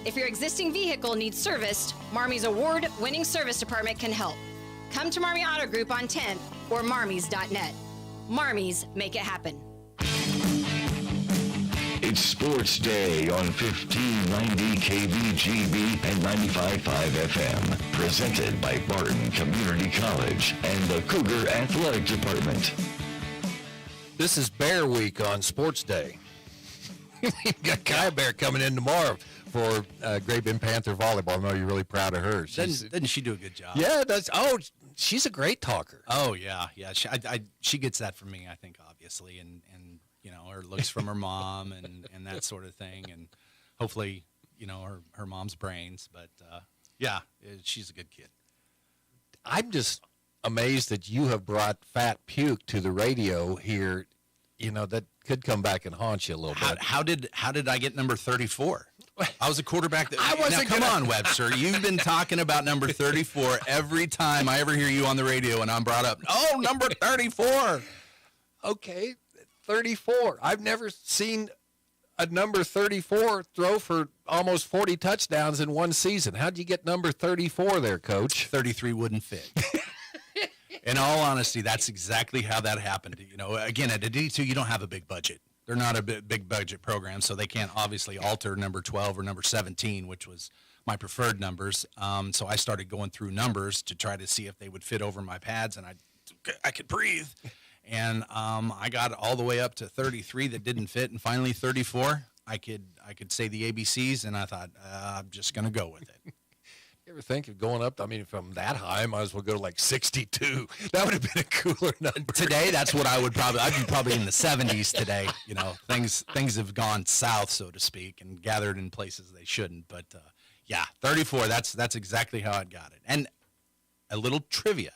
If your existing vehicle needs serviced, Marmy's award-winning service department can help. Come to Marmy Auto Group on 10th or marmies.net. Marmies, make it happen. It's Sports Day on 1590 KVGB and 95.5 FM. Presented by Barton Community College and the Cougar Athletic Department. This is Bear Week on Sports Day. We've got Kaya Bear coming in tomorrow for Great Bend Panther volleyball. I know you're really proud of her. Doesn't she do a good job? Yeah, that's. Oh, she's a great talker. Oh yeah. She gets that from me, I think, obviously, and you know, her looks from her mom and that sort of thing, and hopefully, you know, her mom's brains. But she's a good kid. I'm just amazed that you have brought Fat Puke to the radio here. You know, that could come back and haunt you a little bit. How did I get number 34? I was a quarterback. I wasn't. Now, come on, Webster. You've been talking about number 34 every time I ever hear you on the radio, and I'm brought up. Oh, number 34. Okay, 34. I've never seen a number 34 throw for almost 40 touchdowns in one season. How'd you get number 34 there, Coach? 33 wouldn't fit. In all honesty, that's exactly how that happened. You know, again, at a D2, you don't have a big budget. They're not a big budget program, so they can't obviously alter number 12 or number 17, which was my preferred numbers. So I started going through numbers to try to see if they would fit over my pads, and I could breathe. And I got all the way up to 33 that didn't fit, and finally 34. I could say the ABCs, and I thought I'm just going to go with it. You ever think of going up? I mean, from that high, I might as well go to like 62. That would have been a cooler number. Today, that's what I'd be probably in the 70s today. You know, things have gone south, so to speak, and gathered in places they shouldn't. But 34. That's exactly how I got it. And a little trivia: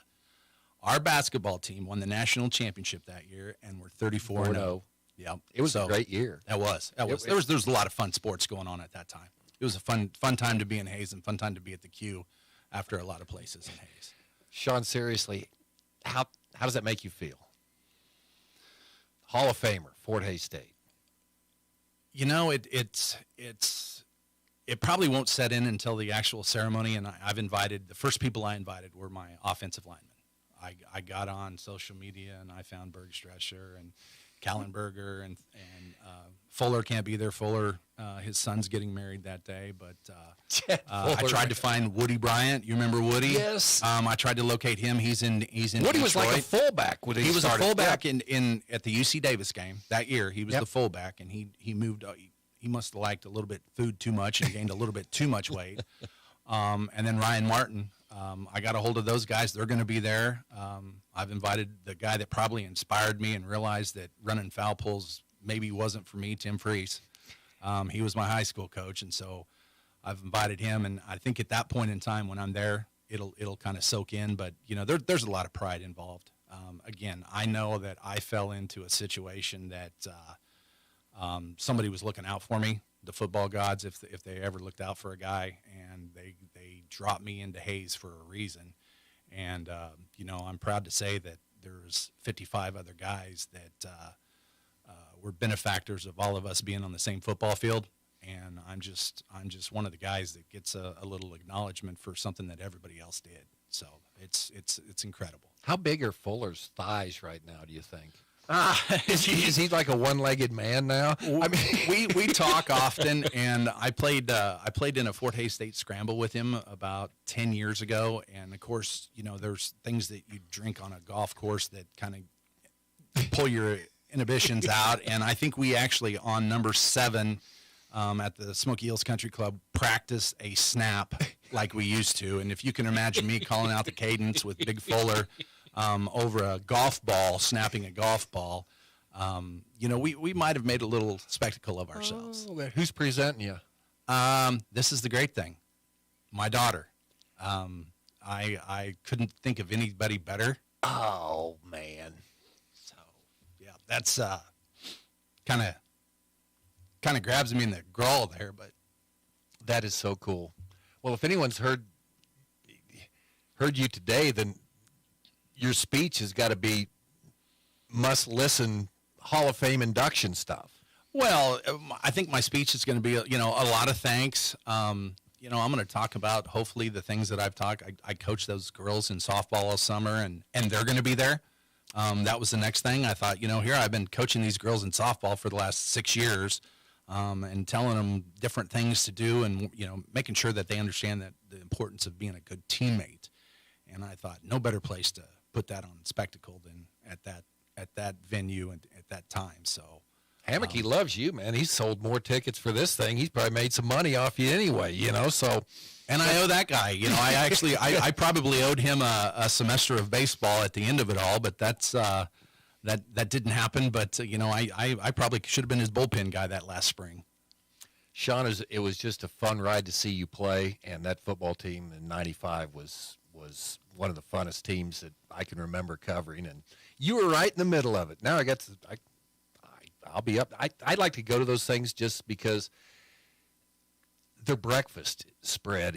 our basketball team won the national championship that year, and we're 34-0. Yeah, it was a great year. That was. There was a lot of fun sports going on at that time. It was a fun time to be in Hayes and fun time to be at the Q after a lot of places in Hayes. Sean, seriously, how does that make you feel? Hall of Famer, Fort Hays State. You know, it probably won't set in until the actual ceremony, and I've invited, the first people I invited were my offensive linemen. I got on social media, and I found Bergstresser and Kallenberger, and Fuller can't be there. Fuller, his son's getting married that day, but I tried to find Woody Bryant. You remember Woody? Yes. I tried to locate him. He's in Woody Detroit. was like a fullback when he was started. a fullback in at the UC Davis game that year. He was the fullback, and he moved. He must have liked a little bit food too much and gained a little bit too much weight. And then Ryan Martin. I got a hold of those guys. They're going to be there. I've invited the guy that probably inspired me and realized that running foul pulls maybe wasn't for me, Tim Freese. He was my high school coach, and so I've invited him. And I think at that point in time when I'm there, it'll kind of soak in. But, you know, there's a lot of pride involved. Again, I know that I fell into a situation that somebody was looking out for me, the football gods, if they ever looked out for a guy, and they dropped me into Hayes for a reason. And, you know, I'm proud to say that there's 55 other guys that were benefactors of all of us being on the same football field. And I'm just one of the guys that gets a little acknowledgement for something that everybody else did. So it's incredible. How big are Fuller's thighs right now, do you think? Is he like a one-legged man now? I mean, we talk often, and I played in a Fort Hays State scramble with him about 10 years ago. And of course, you know, there's things that you drink on a golf course that kind of pull your inhibitions out. And I think we actually on number 7 at the Smoky Hills Country Club practice a snap like we used to. And if you can imagine me calling out the cadence with Big Fuller over a golf ball, snapping a golf ball, you know, we might have made a little spectacle of ourselves. Oh, who's presenting you? This is the great thing. My daughter. I couldn't think of anybody better. Oh, man. So, yeah, that's kind of grabs me in the growl there, but that is so cool. Well, if anyone's heard you today, then your speech has got to be must-listen Hall of Fame induction stuff. Well, I think my speech is going to be, you know, a lot of thanks. I'm going to talk about hopefully the things that I've talked. I coached those girls in softball all summer, and they're going to be there. That was the next thing. I thought, here I've been coaching these girls in softball for the last 6 years, and telling them different things to do, and making sure that they understand that the importance of being a good teammate. And I thought no better place to put that on spectacle than at that venue and at that time. So. Hammock, he loves you, man. He's sold more tickets for this thing. He's probably made some money off you anyway, so. And I owe that guy. I probably owed him a semester of baseball at the end of it all, but that's that didn't happen. But, I probably should have been his bullpen guy that last spring. Sean, it was just a fun ride to see you play, and that football team in '95 was one of the funnest teams that I can remember covering, and you were right in the middle of it. Now I'll be up. I'd like to go to those things just because their breakfast spread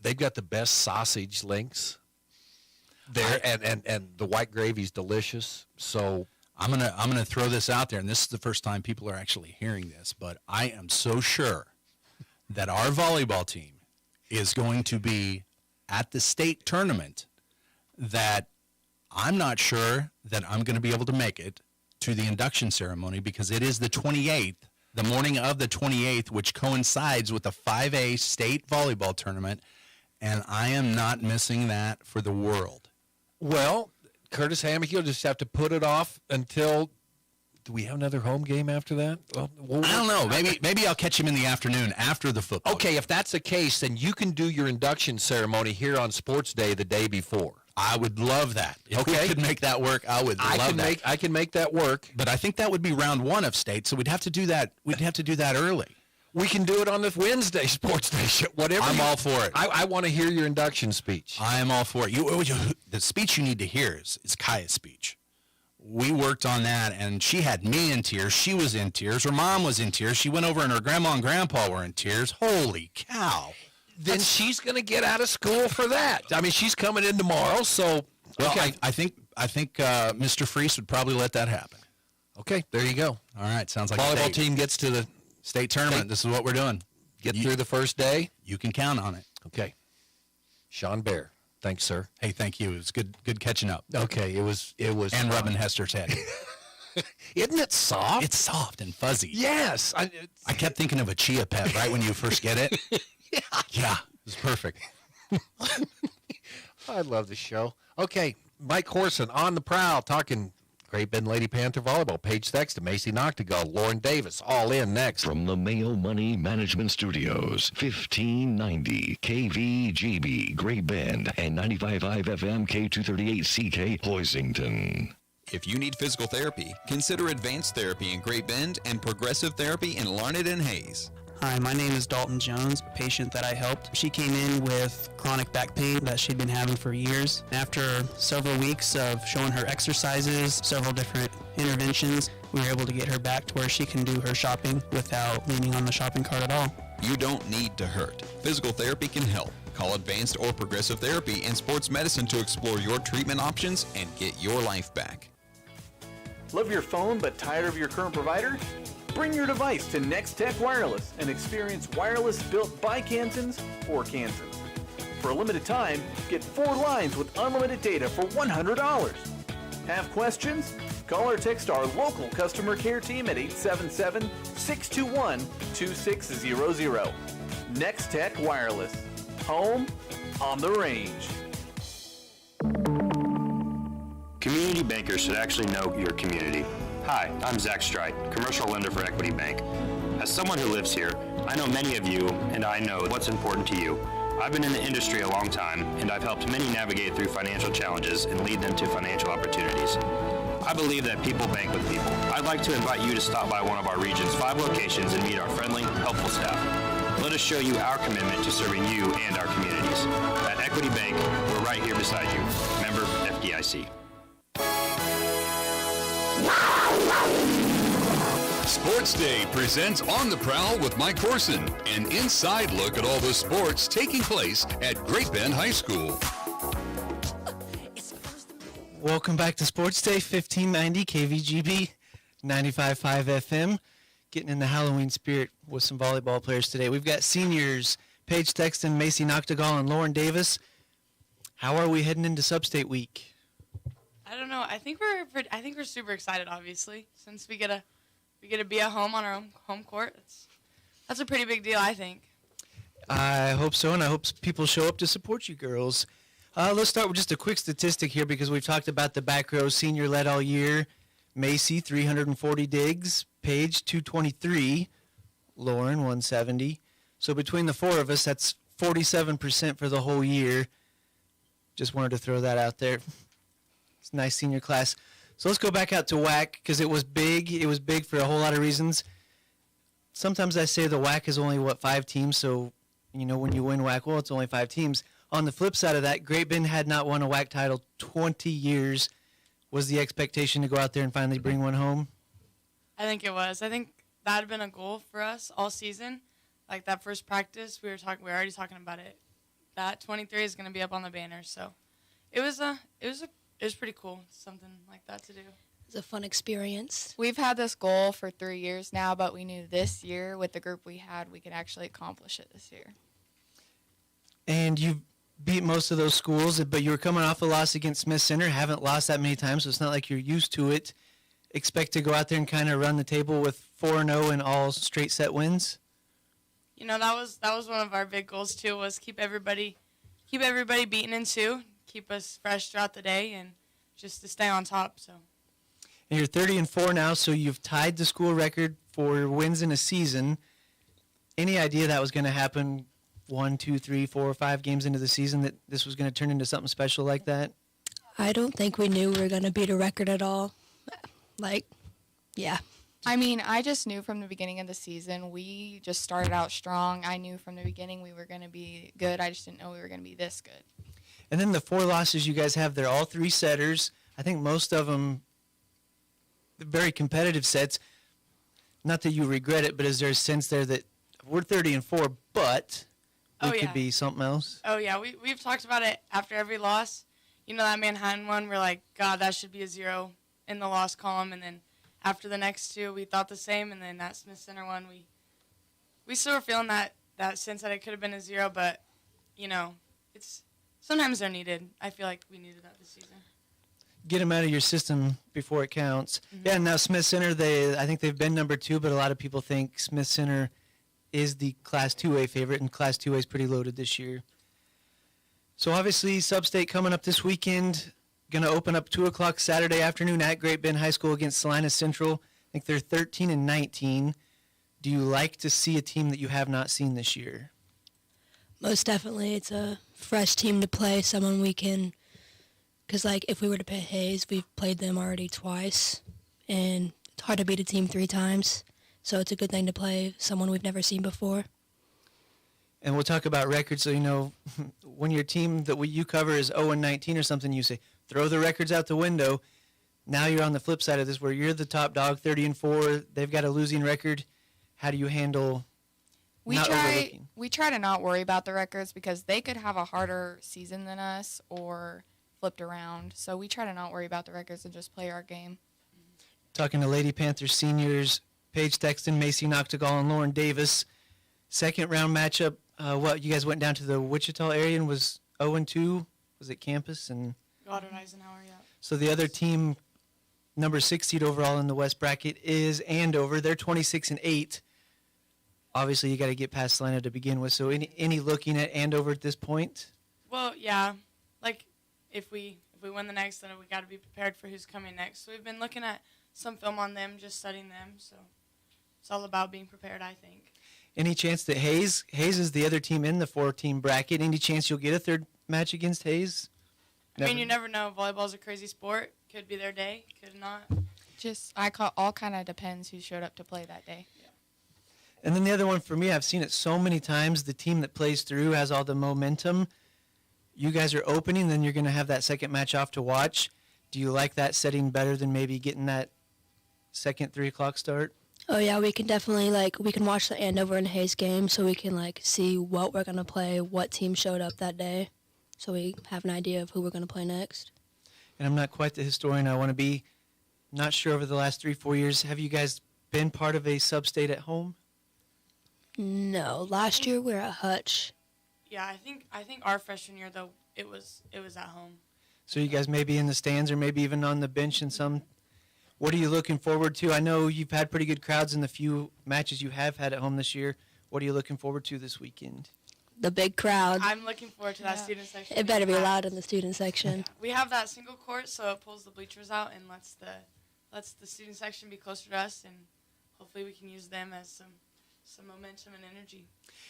they've got the best sausage links there, and the white gravy's delicious. So I'm gonna throw this out there, and this is the first time people are actually hearing this, but I am so sure that our volleyball team is going to be at the state tournament that I'm not sure that I'm going to be able to make it to the induction ceremony, because it is the 28th, the morning of the 28th, which coincides with the 5A state volleyball tournament, and I am not missing that for the world. Well, Curtis Hammock, you'll just have to put it off until. Do we have another home game after that? Well, I don't know. Maybe I'll catch him in the afternoon after the football. Okay, if that's the case, then you can do your induction ceremony here on Sports Day the day before. I would love that. If we could make that work, I would love that. I can make that work. But I think that would be round one of state, so we'd have to do that. We'd have to do that early. We can do it on the Wednesday Sports Day. Whatever. I'm all for it. I want to hear your induction speech. I am all for it. The speech you need to hear is Kaya's speech. We worked on that, and she had me in tears. She was in tears. Her mom was in tears. She went over, and her grandma and grandpa were in tears. Holy cow. Then she's going to get out of school for that. I mean, she's coming in tomorrow, so. Well, okay. I think Mr. Freese would probably let that happen. Okay, there you go. All right, sounds like volleyball team gets to the state tournament. This is what we're doing. Get through the first day. You can count on it. Okay. Sean Bear, thanks, sir. Hey, thank you. It was good catching up. Okay, it was. And rubbing Hester's head. Isn't it soft? It's soft and fuzzy. Yes. I kept thinking of a Chia Pet right when you first get it. Yeah, it was perfect. I love the show. Okay, Mike Horson on the prowl talking Great Bend Lady Panther volleyball. Paige Sexton, Macy Noctegal, Lauren Davis, all in next. From the Mayo Money Management Studios, 1590 KVGB Great Bend and 95.5 FM K238CK Hoisington. If you need physical therapy, consider Advanced Therapy in Great Bend and Progressive Therapy in Larned and Hayes. Hi, my name is Dalton Jones, a patient that I helped. She came in with chronic back pain that she'd been having for years. After several weeks of showing her exercises, several different interventions, we were able to get her back to where she can do her shopping without leaning on the shopping cart at all. You don't need to hurt. Physical therapy can help. Call Advanced or Progressive Therapy in Sports Medicine to explore your treatment options and get your life back. Love your phone but tired of your current provider? Bring your device to NextTech Wireless and experience wireless built by Kansans for Kansans. For a limited time, get 4 lines with unlimited data for $100. Have questions? Call or text our local customer care team at 877-621-2600. NextTech Wireless. Home on the range. Community bankers should actually know your community. Hi, I'm Zach Strite, commercial lender for Equity Bank. As someone who lives here, I know many of you, and I know what's important to you. I've been in the industry a long time, and I've helped many navigate through financial challenges and lead them to financial opportunities. I believe that people bank with people. I'd like to invite you to stop by one of our region's 5 locations and meet our friendly, helpful staff. Let us show you our commitment to serving you and our communities. At Equity Bank, we're right here beside you. Member FDIC. Sports Day presents On the Prowl with Mike Corson, an inside look at all the sports taking place at Great Bend High School. Welcome back to Sports Day, 1590 KVGB, 95.5 FM. Getting in the Halloween spirit with some volleyball players today. We've got seniors Paige Texton, Macy Noctegal, and Lauren Davis. How are we heading into Sub-State week? I don't know. I think we're super excited. Obviously, since we get to be at home on our own home court. That's a pretty big deal, I think. I hope so, and I hope people show up to support you girls. Let's start with just a quick statistic here because we've talked about the back row senior led all year. Macy, 340 digs. Paige, 223. Lauren, 170. So between the four of us, that's 47% for the whole year. Just wanted to throw that out there. It's a nice senior class. So let's go back out to WAC because it was big. It was big for a whole lot of reasons. Sometimes I say the WAC is only, 5 teams, so, when you win WAC, well, it's only 5 teams. On the flip side of that, Great Bend had not won a WAC title 20 years. Was the expectation to go out there and finally bring one home? I think it was. I think that had been a goal for us all season. Like that first practice, we were already talking about it. That 23 is going to be up on the banner, so it was pretty cool, something like that to do. It was a fun experience. We've had this goal for 3 years now, but we knew this year with the group we had, we could actually accomplish it this year. And you've beat most of those schools, but you were coming off a loss against Smith Center. Haven't lost that many times, so it's not like you're used to it. Expect to go out there and kind of run the table with 4-0 and all straight set wins? That was one of our big goals too, was keep everybody beaten in 2, keep us fresh throughout the day, and just to stay on top. So. And you're 30-4 now, so you've tied the school record for wins in a season. Any idea that was going to happen 1, 2, 3, 4, 5 games into the season, that this was going to turn into something special like that? I don't think we knew we were going to beat a record at all. Yeah. I mean, I just knew from the beginning of the season, we just started out strong. I knew from the beginning we were going to be good. I just didn't know we were going to be this good. And then the 4 losses you guys have, they're all 3 setters. I think most of them very competitive sets. Not that you regret it, but is there a sense there that we're 30-4, but we could be something else? Oh, yeah. We've talked about it after every loss. That Manhattan one, we're like, God, that should be a 0 in the loss column. And then after the next 2, we thought the same. And then that Smith Center one, we still were feeling that sense that it could have been a 0. But, it's sometimes they're needed. I feel like we needed that this season. Get them out of your system before it counts. Mm-hmm. Yeah, now Smith Center, I think they've been number 2, but a lot of people think Smith Center is the Class 2A favorite, and Class 2A is pretty loaded this year. So obviously, Sub-State coming up this weekend. Going to open up 2 o'clock Saturday afternoon at Great Bend High School against Salina Central. I think they're 13-19. Do you like to see a team that you have not seen this year? Most definitely. It's a fresh team to play, someone we can, because if we were to play Hayes, we've played them already twice, and it's hard to beat a team 3 times. So it's a good thing to play someone we've never seen before. And we'll talk about records. So, when your team that you cover is 0-19 or something, you say, throw the records out the window. Now you're on the flip side of this where you're the top dog, 30-4. They've got a losing record. How do you handle overlooking? We try to not worry about the records because they could have a harder season than us or flipped around. So we try to not worry about the records and just play our game. Talking to Lady Panthers seniors, Paige Texton, Macy Noctegal, and Lauren Davis. Second round matchup. You guys went down to the Wichita area and was 0-2. Was it campus? And Goddard Eisenhower, yeah. So the other team, number 6 seed overall in the West bracket, is Andover. They're 26-8. Obviously, you got to get past Salina to begin with. So any looking at Andover at this point? Well, yeah. If we win the next, then we got to be prepared for who's coming next. So we've been looking at some film on them, just studying them. So it's all about being prepared, I think. Any chance that Hayes is the other team in the 4-team bracket? Any chance you'll get a third match against Hayes? I mean, you never know. Volleyball's a crazy sport. Could be their day, could not. All kind of depends who showed up to play that day. Yeah. And then the other one for me, I've seen it so many times. The team that plays through has all the momentum. You guys are opening, then you're going to have that second match off to watch. Do you like that setting better than maybe getting that second 3 o'clock start? Oh, yeah, we can definitely, we can watch the Andover and Hayes game so we can, see what we're going to play, what team showed up that day, so we have an idea of who we're going to play next. And I'm not quite the historian I want to be. Not sure over the last 3-4 years, have you guys been part of a sub-state at home? No, last year we were at Hutch. Yeah, I think our freshman year though it was at home. So you guys may be in the stands or maybe even on the bench in some. What are you looking forward to? I know you've had pretty good crowds in the few matches you have had at home this year. What are you looking forward to this weekend? The big crowd. I'm looking forward to that student section. It better be loud in the student section. We have that single court, so it pulls the bleachers out and lets the student section be closer to us, and hopefully we can use them as some momentum and energy.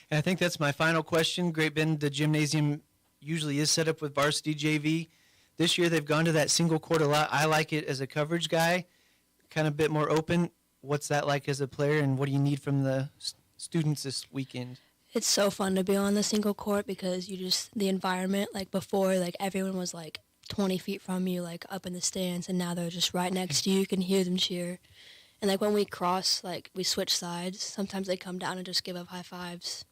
And I think that's my final question. Great Bend, the gymnasium usually is set up with varsity JV. This year they've gone to that single court a lot. I like it as a coverage guy, kind of a bit more open. What's that like as a player, and what do you need from the students this weekend? It's so fun to be on the single court because the environment, like before, like everyone was like 20 feet from you, like up in the stands, and now they're just right next to you. You can hear them cheer. And like when we cross, like we switch sides, sometimes they come down and just give up high fives.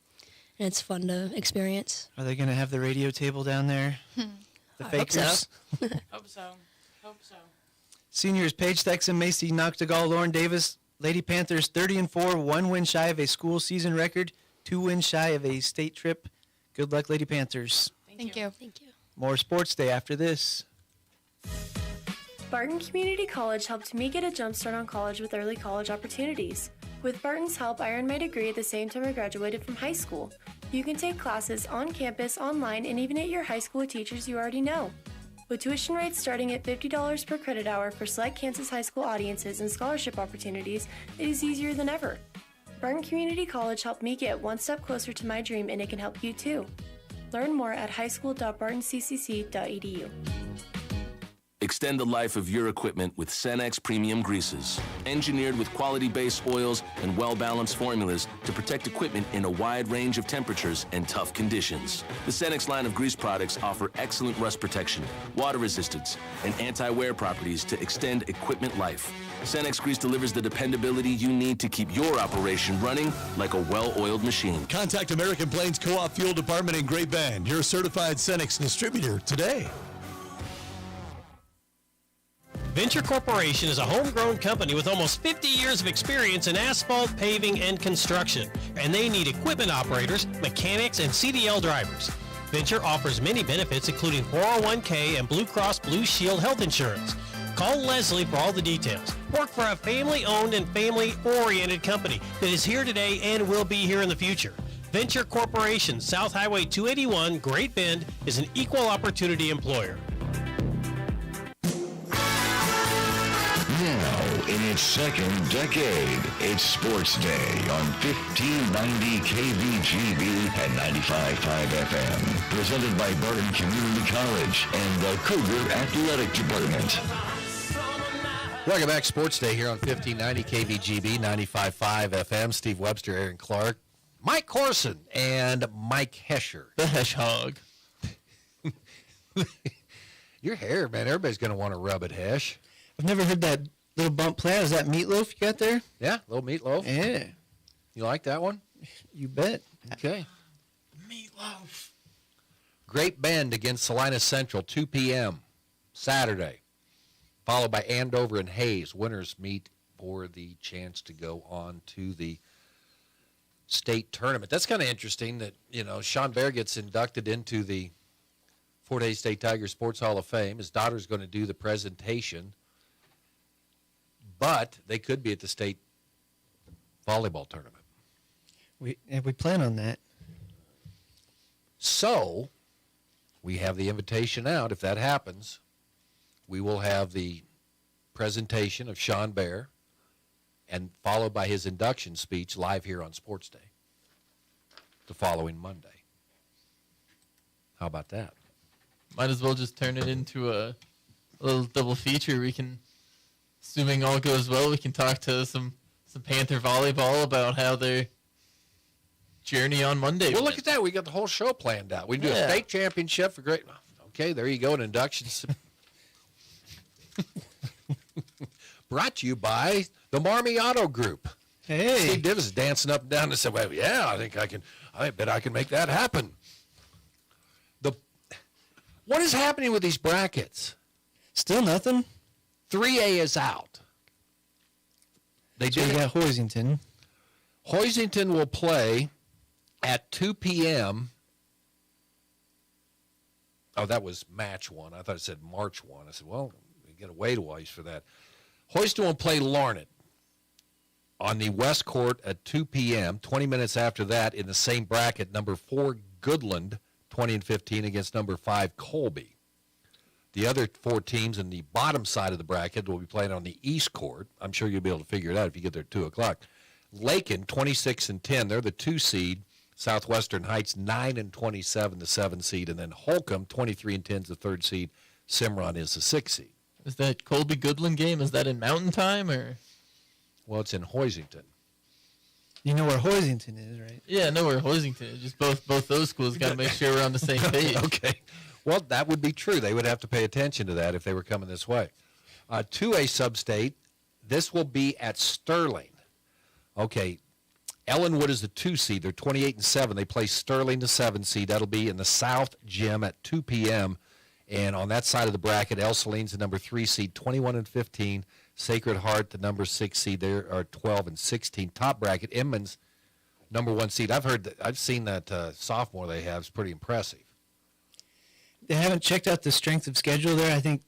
And it's fun to experience. Are they going to have the radio table down there? The fakers? Hope so. Hope so. Seniors Paige Thexton, Macy Noctegal, Lauren Davis, Lady Panthers 30-4, 1 win shy of a school season record, 2 wins shy of a state trip. Good luck, Lady Panthers. Thank you. Thank you. More sports day after this. Barton Community College helped me get a jump start on college with early college opportunities. With Barton's help, I earned my degree at the same time I graduated from high school. You can take classes on campus, online, and even at your high school with teachers you already know. With tuition rates starting at $50 per credit hour for select Kansas high school audiences and scholarship opportunities, it is easier than ever. Barton Community College helped me get one step closer to my dream, and it can help you too. Learn more at highschool.bartoncccc.edu. Extend the life of your equipment with Cenex Premium Greases. Engineered with quality-based oils and well-balanced formulas to protect equipment in a wide range of temperatures and tough conditions. The Cenex line of grease products offer excellent rust protection, water resistance, and anti-wear properties to extend equipment life. Cenex Grease delivers the dependability you need to keep your operation running like a well-oiled machine. Contact American Plains Co-op Fuel Department in Great Bend, your certified Cenex distributor today. Venture Corporation is a homegrown company with almost 50 years of experience in asphalt, paving, and construction, and they need equipment operators, mechanics, and CDL drivers. Venture offers many benefits, including 401k and Blue Cross Blue Shield health insurance. Call Leslie for all the details. Work for a family-owned and family-oriented company that is here today and will be here in the future. Venture Corporation, South Highway 281, Great Bend, is an equal opportunity employer. Now, in its second decade, it's Sports Day on 1590 KVGB and 95.5 FM. Presented by Barton Community College and the Cougar Athletic Department. Welcome back, Sports Day here on 1590 KVGB, 95.5 FM. Steve Webster, Aaron Clark, Mike Corson, and Mike Hesher. The Hedgehog. Your hair, man, everybody's going to want to rub it, Hesh. I've never heard that little bump play. Is that Meatloaf you got there? Yeah, little Meatloaf. Yeah. You like that one? You bet. Okay. Meatloaf. Great Bend against Salina Central, 2 p.m. Saturday. Followed by Andover and Hayes. Winners meet for the chance to go on to the state tournament. That's kind of interesting that, Sean Bear gets inducted into the Fort Hays State Tiger Sports Hall of Fame. His daughter's going to do the presentation. But they could be at the state volleyball tournament. We plan on that. So, we have the invitation out. If that happens, we will have the presentation of Sean Bear and followed by his induction speech live here on Sports Day the following Monday. How about that? Might as well just turn it into a little double feature. We can, assuming all goes well, we can talk to some Panther volleyball about how their journey on Monday. Well, look at that. We got the whole show planned out. We can do a state championship for great. Okay, there you go. An induction. Brought to you by the Marmy Auto Group. Hey. Steve Davis is dancing up and down and said, well, yeah, I bet I can make that happen. What is happening with these brackets? Still nothing. 3A is out. You got Hoisington. Hoisington will play at 2 p.m. Oh, that was match 1. I thought it said March 1. I said, well, we got to wait a ways for that. Hoisington will play Larned on the West Court at 2 p.m. 20 minutes after that, in the same bracket, number 4 Goodland, 20-15 against number 5 Colby. The other 4 teams in the bottom side of the bracket will be playing on the East Court. I'm sure you'll be able to figure it out if you get there at 2 o'clock. Lakin, 26-10. They're the 2 seed. Southwestern Heights, 9-27, the 7 seed. And then Holcomb, 23-10, the 3rd seed. Cimarron is the 6th seed. Is that Colby Goodland game? Is that in Mountain Time or? Well, it's in Hoisington. You know where Hoisington is, right? Yeah, I know where Hoisington is. Just both those schools got to make sure we're on the same page. Okay. Well, that would be true. They would have to pay attention to that if they were coming this way. 2A sub-state, this will be at Sterling. Okay. Ellenwood is the 2 seed. They're 28-7. They play Sterling, the 7 seed. That'll be in the South Gym at 2 p.m. And on that side of the bracket, El Saline's the number 3 seed, 21-15. Sacred Heart, the number 6 seed, they are 12-16. Top bracket, Inman's number 1 seed. I've seen that sophomore they have is pretty impressive. They haven't checked out the strength of schedule there. I think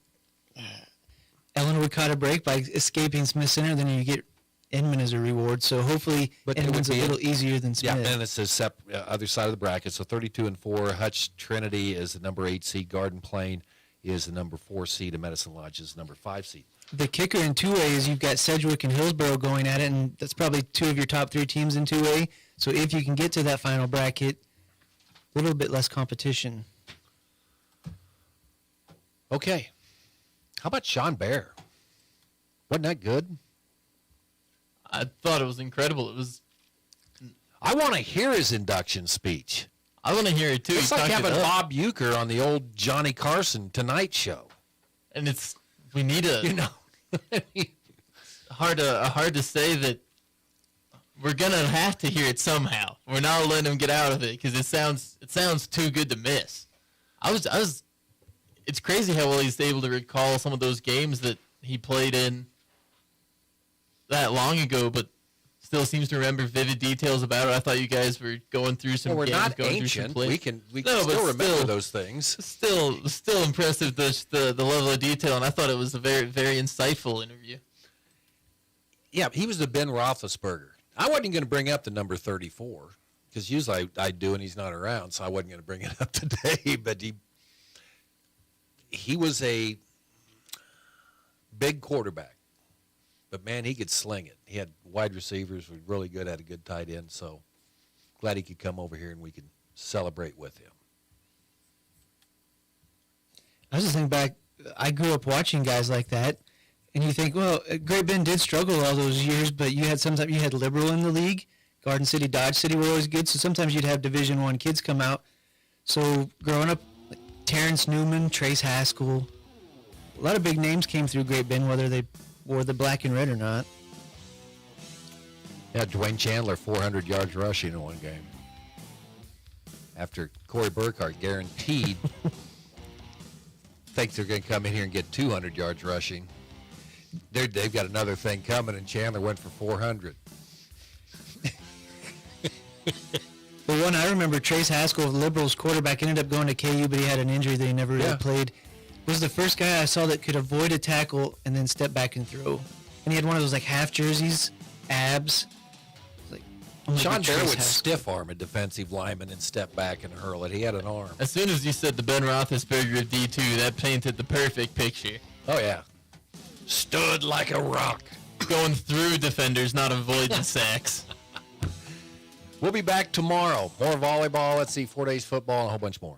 Ellenwood caught a break by escaping Smith Center. Then you get Inman as a reward. So hopefully Inman's a little easier than Smith. Yeah, and it's the other side of the bracket. So 32-4. Hutch Trinity is the number 8 seed. Garden Plain is the number 4 seed. And Medicine Lodge is the number 5 seed. The kicker in 2A is you've got Sedgwick and Hillsborough going at it, and that's probably 2 of your top 3 teams in 2A. So if you can get to that final bracket, a little bit less competition. Okay. How about Sean Bear? Wasn't that good? I thought it was incredible. It was. I want to hear his induction speech. I want to hear it too. It's like having Bob Uecker on the old Johnny Carson Tonight Show. And we need a hard to say that we're gonna have to hear it somehow. We're not letting him get out of it because it sounds too good to miss. It's crazy how well he's able to recall some of those games that he played in that long ago, but still seems to remember vivid details about it. I thought you guys were going through some we're games, not going ancient. through some We can still remember those things. Still impressive the level of detail, and I thought it was a very, very insightful interview. Yeah, he was the Ben Roethlisberger. I wasn't going to bring up the number 34 because usually I do, and he's not around, so I wasn't going to bring it up today. But he was a big quarterback, but man, he could sling it. He had wide receivers, was really good, had a good tight end. So glad he could come over here and we could celebrate with him. I was just thinking back. I grew up watching guys like that, and you think, well, Great Bend did struggle all those years, but you had Liberal in the league. Garden City, Dodge City were always good. So sometimes you'd have Division I kids come out. So growing up, like Terrence Newman, Trace Haskell, a lot of big names came through Great Bend, whether they wore the black and red or not. Yeah, Dwayne Chandler, 400 yards rushing in one game. After Corey Burkhart guaranteed thinks they're going to come in here and get 200 yards rushing. They've got another thing coming, and Chandler went for 400. The one I remember, Trace Haskell, Liberals quarterback, ended up going to KU, but he had an injury that he never really played. Was the first guy I saw that could avoid a tackle and then step back and throw. And he had one of those like half jerseys, abs. Sean Bear would stiff arm a defensive lineman and step back and hurl it. He had an arm. As soon as you said the Ben Roethlisberger of D2, that painted the perfect picture. Oh, yeah. Stood like a rock. Going through defenders, not avoiding sacks. We'll be back tomorrow. More volleyball. Let's see, 4 days football and a whole bunch more.